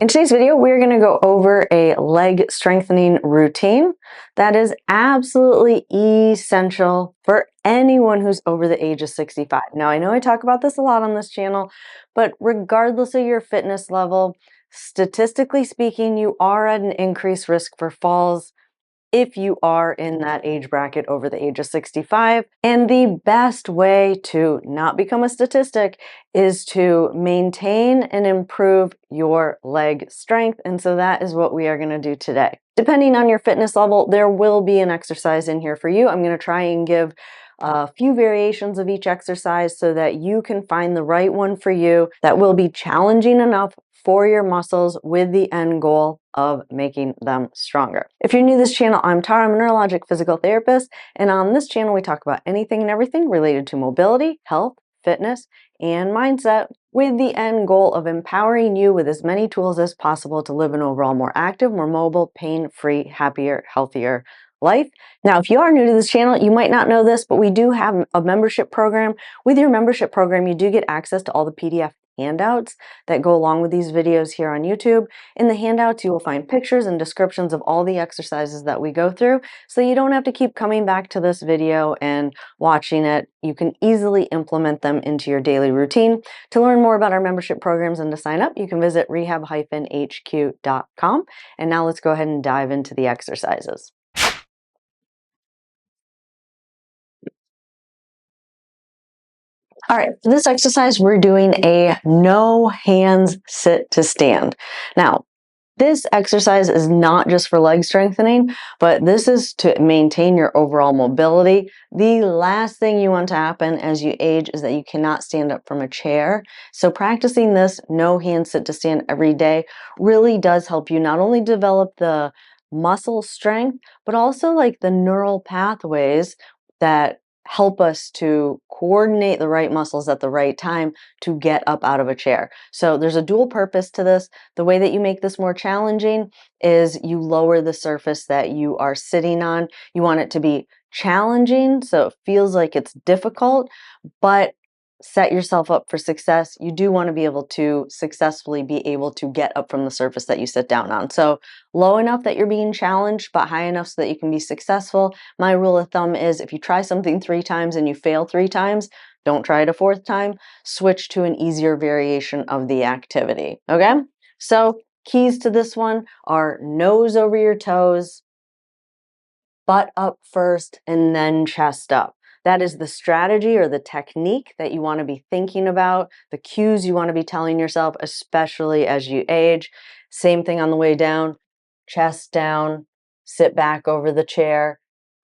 In today's video, we're going to go over a leg strengthening routine that is absolutely essential for anyone who's over the age of 65. Now, I know I talk about this a lot on this channel, but regardless of your fitness level, statistically speaking, you are at an increased risk for falls if you are in that age bracket over the age of 65. And the best way to not become a statistic is to maintain and improve your leg strength. And so that is what we are going to do today. Depending on your fitness level, there will be an exercise in here for you. I'm going to try and give a few variations of each exercise so that you can find the right one for you that will be challenging enough for your muscles with the end goal of making them stronger. If you're new to this channel, I'm Tara, I'm a neurologic physical therapist, and on this channel we talk about anything and everything related to mobility, health, fitness, and mindset with the end goal of empowering you with as many tools as possible to live an overall more active, more mobile, pain-free, happier, healthier life. Now, if you are new to this channel, you might not know this, but we do have a membership program. With your membership program, you do get access to all the PDF handouts that go along with these videos here on YouTube. In the handouts, you will find pictures and descriptions of all the exercises that we go through, so you don't have to keep coming back to this video and watching it. You can easily implement them into your daily routine. To learn more about our membership programs and to sign up, you can visit rehab-hq.com. And now let's go ahead and dive into the exercises. All right, for this exercise, we're doing a no hands sit to stand. Now, this exercise is not just for leg strengthening, but this is to maintain your overall mobility. The last thing you want to happen as you age is that you cannot stand up from a chair. So practicing this no hands sit to stand every day really does help you not only develop the muscle strength, but also like the neural pathways that help us to coordinate the right muscles at the right time to get up out of a chair. So there's a dual purpose to this. The way that you make this more challenging is you lower the surface that you are sitting on. You want it to be challenging, so it feels like it's difficult, but set yourself up for success. You do want to be able to successfully be able to get up from the surface that you sit down on. So low enough that you're being challenged, but high enough so that you can be successful. My rule of thumb is if you try something 3 times and you fail 3 times, don't try it a 4th time. Switch to an easier variation of the activity. Okay? So keys to this one are nose over your toes, butt up first, and then chest up. That is the strategy or the technique that you want to be thinking about, the cues you want to be telling yourself, especially as you age. Same thing on the way down, chest down, sit back over the chair,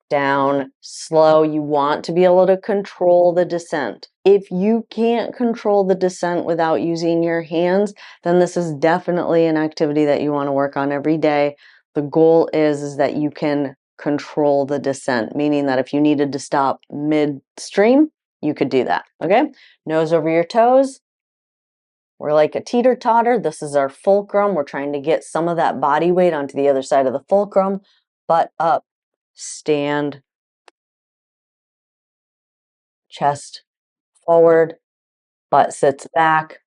down, slow. You want to be able to control the descent. If you can't control the descent without using your hands, then this is definitely an activity that you want to work on every day. The goal is that you can control the descent, meaning that if you needed to stop midstream, you could do that. Okay? Nose over your toes. We're like a teeter-totter. This is our fulcrum. We're trying to get some of that body weight onto the other side of the fulcrum. Butt up, stand, chest forward, butt sits back,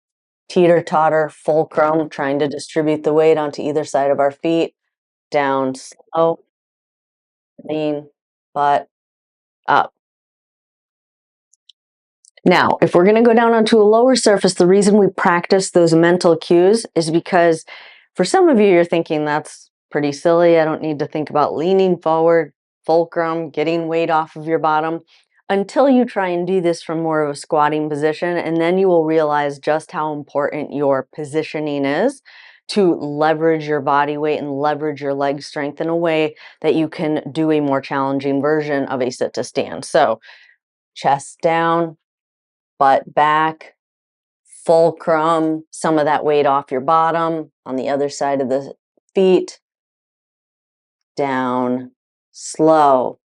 teeter-totter, fulcrum, trying to distribute the weight onto either side of our feet, down, slow, lean, butt up. Now, if we're going to go down onto a lower surface, the reason we practice those mental cues is because for some of you, you're thinking that's pretty silly. I don't need to think about leaning forward, fulcrum, getting weight off of your bottom until you try and do this from more of a squatting position. And then you will realize just how important your positioning is to leverage your body weight and leverage your leg strength in a way that you can do a more challenging version of a sit to stand. So chest down, butt back, fulcrum, some of that weight off your bottom on the other side of the feet, down, slow.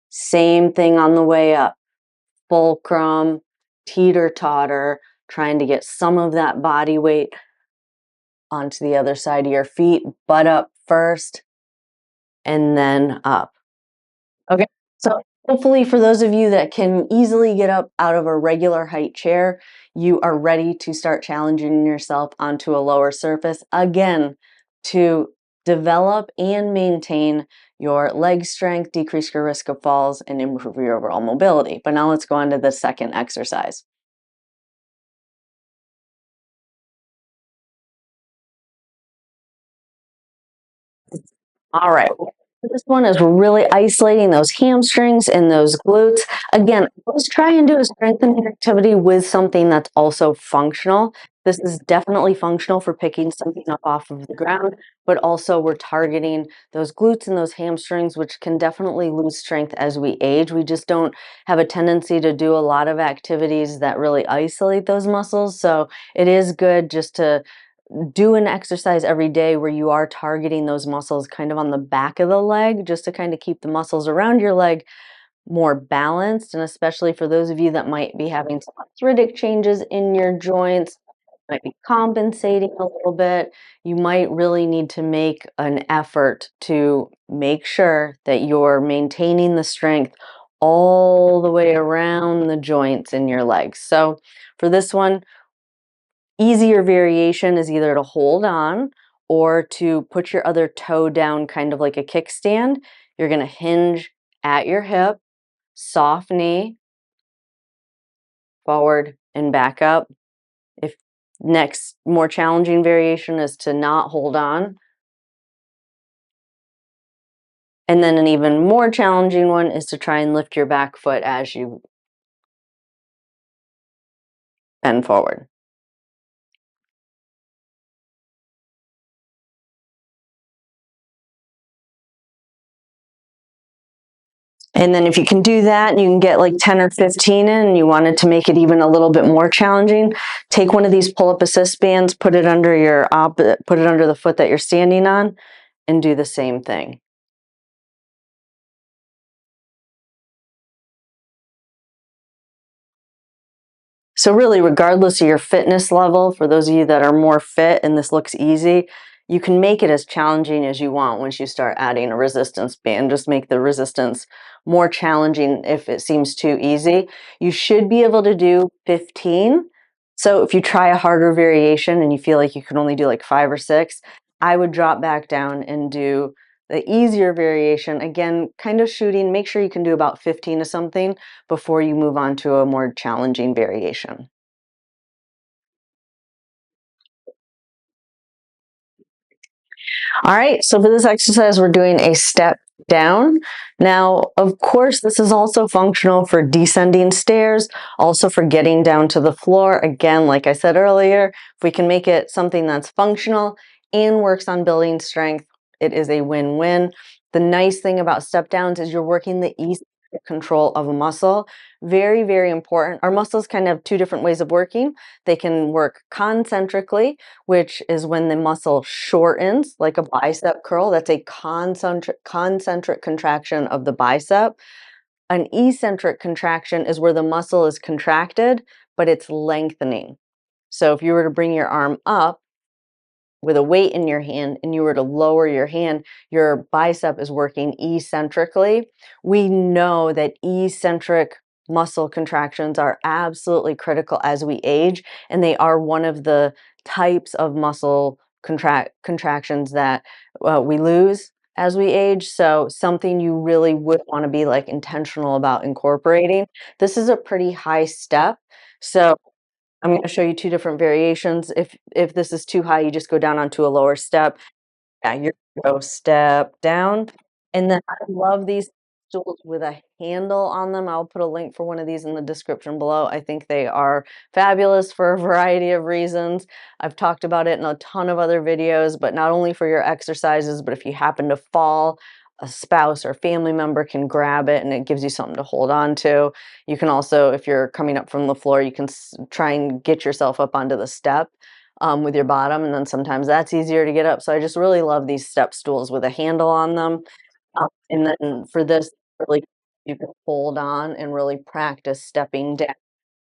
Same thing on the way up, fulcrum, teeter-totter, trying to get some of that body weight onto the other side of your feet, butt up first, and then up. Okay, so Hopefully, for those of you that can easily get up out of a regular height chair, you are ready to start challenging yourself onto a lower surface again to develop and maintain your leg strength, decrease your risk of falls, and improve your overall mobility. But now let's go on to the second exercise. All right. This one is really isolating those hamstrings and those glutes. Again, let's try and do a strengthening activity with something that's also functional. This is definitely functional for picking something up off of the ground, but also we're targeting those glutes and those hamstrings, which can definitely lose strength as we age. We just don't have a tendency to do a lot of activities that really isolate those muscles. So it is good just to do an exercise every day where you are targeting those muscles kind of on the back of the leg, just to kind of keep the muscles around your leg more balanced. And especially for those of you that might be having some arthritic changes in your joints, might be compensating a little bit, you might really need to make an effort to make sure that you're maintaining the strength all the way around the joints in your legs. So for this one, easier variation is either to hold on or to put your other toe down, kind of like a kickstand. You're going to hinge at your hip, soft knee, forward and back up. If next more challenging variation is to not hold on. And then an even more challenging one is to try and lift your back foot as you bend forward. And then if you can do that and you can get like 10 or 15 in and you wanted to make it even a little bit more challenging, take one of these pull-up assist bands, put it under put it under the foot that you're standing on, and do the same thing. So really, regardless of your fitness level, for those of you that are more fit and this looks easy, you can make it as challenging as you want once you start adding a resistance band. Just make the resistance more challenging if it seems too easy. You should be able to do 15. So if you try a harder variation and you feel like you can only do like 5 or 6, I would drop back down and do the easier variation. Again, kind of shooting, make sure you can do about 15 of something before you move on to a more challenging variation. All right, so for this exercise, we're doing a step down. Now, of course, this is also functional for descending stairs, also for getting down to the floor. Again, like I said earlier, if we can make it something that's functional and works on building strength, it is a win-win. The nice thing about step downs is you're working the easy control of a muscle. Very, very important. Our muscles kind of have two different ways of working. They can work concentrically, which is when the muscle shortens, like a bicep curl. That's a concentric contraction of the bicep. An eccentric contraction is where the muscle is contracted, but it's lengthening. So if you were to bring your arm up with a weight in your hand and you were to lower your hand, your bicep is working eccentrically. We know that eccentric muscle contractions are absolutely critical as we age, and they are one of the types of muscle contractions that we lose as we age. So something you really would want to be like intentional about incorporating. This is a pretty high step. So I'm going to show you two different variations. If this is too high, you just go down onto a lower step. Yeah, you go step down. And then I love these stools with a handle on them. I'll put a link for one of these in the description below. I think they are fabulous for a variety of reasons. I've talked about it in a ton of other videos, but not only for your exercises, but if you happen to fall, a spouse or family member can grab it and it gives you something to hold on to. You can also, if you're coming up from the floor, you can try and get yourself up onto the step with your bottom, and then sometimes that's easier to get up. So I just really love these step stools with a handle on them. And then for this, really, you can hold on and really practice stepping down.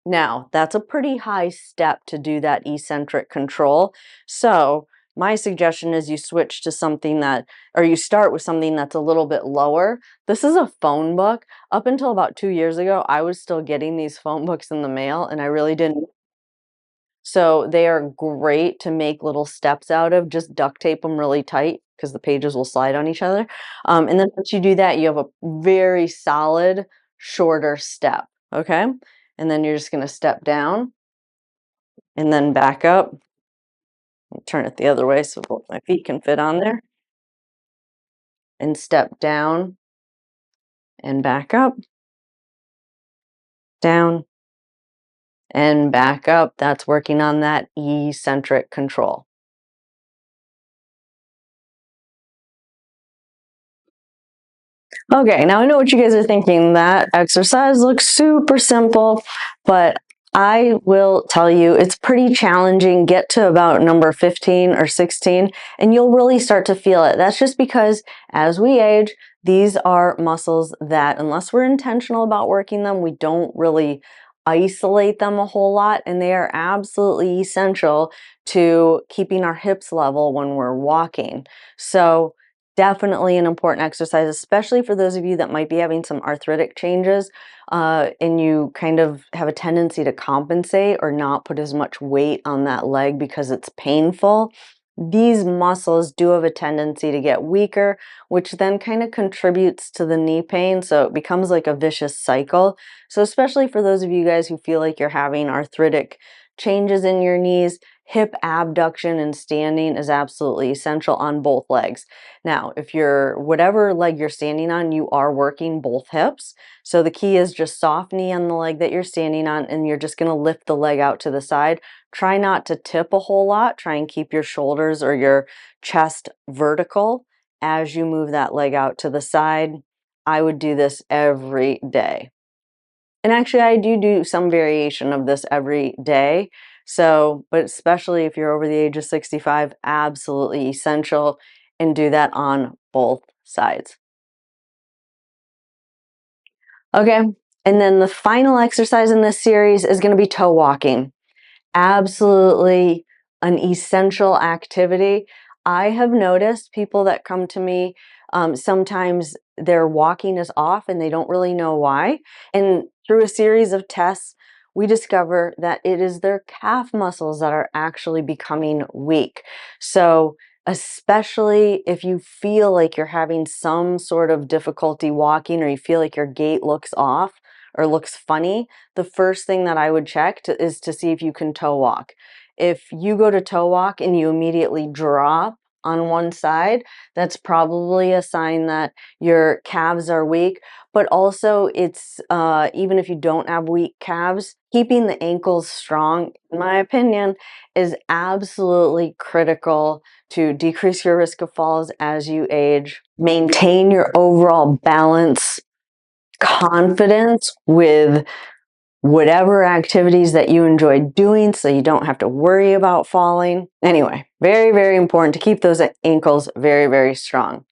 Now, that's a pretty high step to do that eccentric control. So my suggestion is you switch to something that, or you start with something that's a little bit lower. This is a phone book. Up until about 2 years ago, I was still getting these phone books in the mail, and I really didn't. So they are great to make little steps out of. Just duct tape them really tight because the pages will slide on each other. And then once you do that, you have a very solid, shorter step. Okay. And then you're just going to step down and then back up. Turn it the other way so both my feet can fit on there. And step down and back up, down and back up. That's working on that eccentric control. Okay, now I know what you guys are thinking. That exercise looks super simple, but I will tell you it's pretty challenging. Get to about number 15 or 16 and you'll really start to feel it. That's just because as we age, these are muscles that unless we're intentional about working them, we don't really isolate them a whole lot, and they are absolutely essential to keeping our hips level when we're walking. So definitely an important exercise, especially for those of you that might be having some arthritic changes and you kind of have a tendency to compensate or not put as much weight on that leg because it's painful. These muscles do have a tendency to get weaker, which then kind of contributes to the knee pain. So it becomes like a vicious cycle. So especially for those of you guys who feel like you're having arthritic changes in your knees, hip abduction and standing is absolutely essential on both legs. Now, if you're whatever leg you're standing on, you are working both hips. So the key is just soft knee on the leg that you're standing on, and you're just going to lift the leg out to the side. Try not to tip a whole lot. Try and keep your shoulders or your chest vertical as you move that leg out to the side. I would do this every day. And actually, I do some variation of this every day. So, but especially if you're over the age of 65, absolutely essential, and do that on both sides. Okay. And then the final exercise in this series is going to be toe walking. Absolutely an essential activity. I have noticed people that come to me, sometimes their walking is off and they don't really know why. And through a series of tests, we discover that it is their calf muscles that are actually becoming weak. So, especially if you feel like you're having some sort of difficulty walking or you feel like your gait looks off or looks funny, the first thing that I would check is to see if you can toe walk. If you go to toe walk and you immediately drop on one side, that's probably a sign that your calves are weak. But also, it's even if you don't have weak calves, keeping the ankles strong, in my opinion, is absolutely critical to decrease your risk of falls as you age, maintain your overall balance, confidence with whatever activities that you enjoy doing so you don't have to worry about falling. Anyway, very, very important to keep those ankles very, very strong.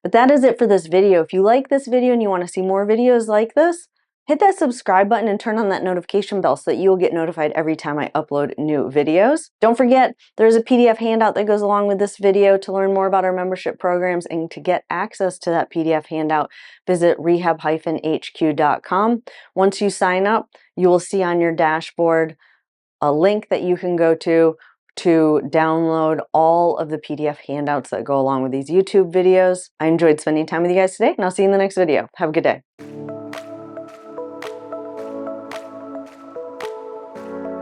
But that is it for this video. If you like this video and you want to see more videos like this, hit that subscribe button and turn on that notification bell so that you'll get notified every time I upload new videos. Don't forget, there's a PDF handout that goes along with this video. To learn more about our membership programs and to get access to that PDF handout, visit rehab-hq.com. Once you sign up, you will see on your dashboard a link that you can go to download all of the PDF handouts that go along with these YouTube videos. I enjoyed spending time with you guys today, and I'll see you in the next video. Have a good day.